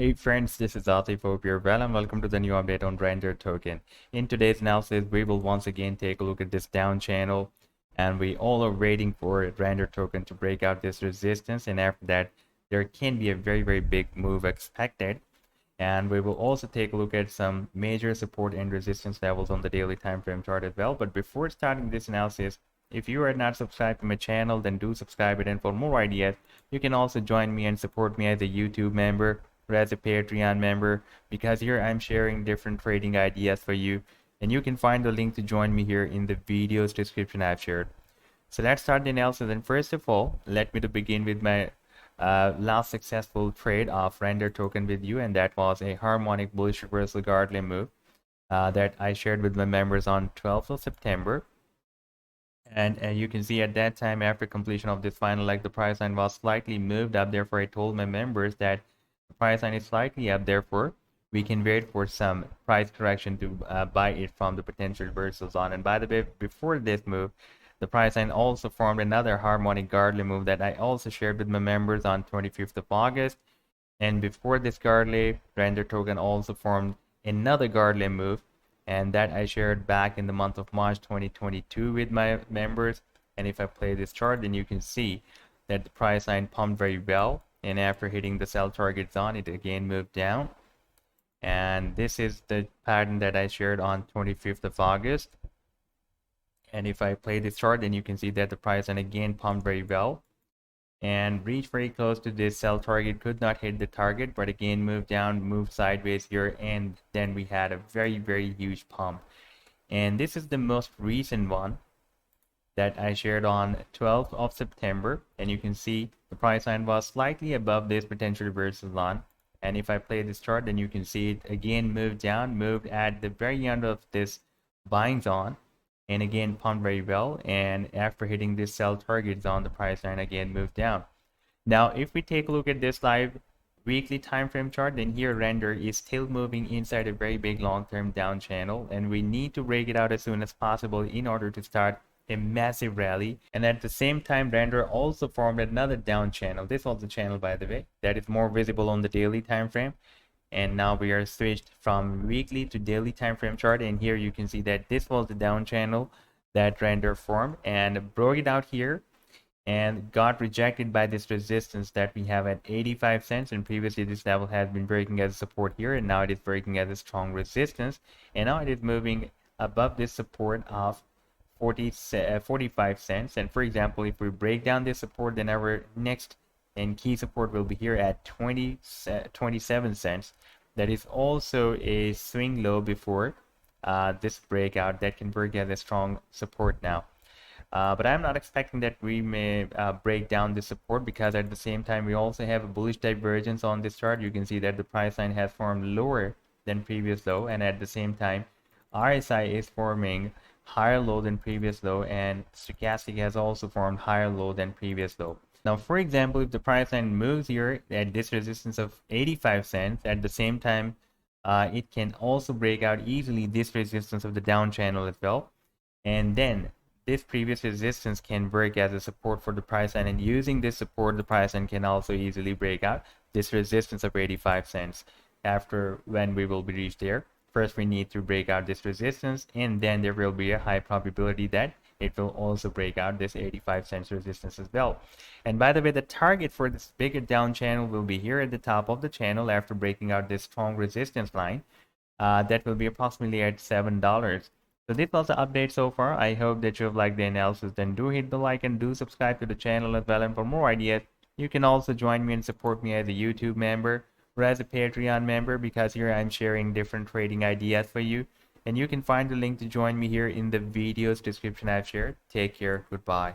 Hey friends, this is Atif. Hope you're well and welcome to the new update on RNDR token. In today's analysis, we will once again take a look at this down channel, and we all are waiting for RNDR token to break out this resistance, and after that there can be a very big move expected. And we will also take a look at some major support and resistance levels on the daily time frame chart as well. But before starting this analysis, if you are not subscribed to my channel, then do subscribe it, and for more ideas you can also join me and support me as a YouTube member or as a Patreon member, because here I'm sharing different trading ideas for you, and you can find the link to join me here in the video's description I've shared. So let's start the analysis. And first of all, let me to begin with my last successful trade of RNDR token with you, and that was a harmonic bullish reversal guardian move that I shared with my members on 12th of September. And you can see at that time, after completion of this final leg, the price line was slightly moved up. Therefore, I told my members that the price line is slightly up. Therefore, we can wait for some price correction to buy it from the potential reversal zone. And by the way, before this move, the price line also formed another harmonic guardian move that I also shared with my members on 25th of August. And before this guardian, RNDR token also formed another guardian move, and that I shared back in the month of March 2022 with my members. And if I play this chart, then you can see that the price line pumped very well, and after hitting the sell target zone, it again moved down. And this is the pattern that I shared on 25th of August. And if I play this chart, then you can see that the price line again pumped very well and reached very close to this sell target, could not hit the target, but again moved down, moved sideways here, and then we had a very huge pump. And this is the most recent one that I shared on 12th of September, and you can see the price line was slightly above this potential reversal line. And if I play this chart, then you can see it again moved down, moved at the very end of this buying zone, and again pumped very well, and after hitting this sell target zone, the price line again moved down. Now if we take a look at this live weekly time frame chart, then here RNDR is still moving inside a very big long-term down channel, and we need to break it out as soon as possible in order to start a massive rally. And at the same time, RNDR also formed another down channel. This was the channel, by the way, that is more visible on the daily time frame. And now we are switched from weekly to daily time frame chart, and here you can see that this was the down channel that RNDR formed and broke it out here and got rejected by this resistance that we have at 85 cents. And previously this level has been breaking as a support here, and now it is breaking as a strong resistance, and now it is moving above this support of 45 cents. And for example, if we break down this support, then our next and key support will be here at 27 cents. That is also a swing low before this breakout that can work as a strong support now. But I'm not expecting that we may break down this support, because at the same time we also have a bullish divergence on this chart. You can see that the price line has formed lower than previous low, and at the same time RSI is forming higher low than previous low, and stochastic has also formed higher low than previous low. Now, for example, if the price line moves here at this resistance of 85 cents, at the same time, it can also break out easily this resistance of the down channel as well. And then this previous resistance can work as a support for the price line. And using this support, the price line can also easily break out this resistance of 85 cents after when we will be reached there. First, we need to break out this resistance, and then there will be a high probability that it will also break out this 85 cents resistance as well. And by the way, the target for this bigger down channel will be here at the top of the channel after breaking out this strong resistance line. That will be approximately at $7. So this was the update so far. I hope that you have liked the analysis. Then do hit the like and do subscribe to the channel as well. And for more ideas, you can also join me and support me as a YouTube member or as a Patreon member, because here I'm sharing different trading ideas for you. And you can find the link to join me here in the video's description I've shared. Take care. Goodbye.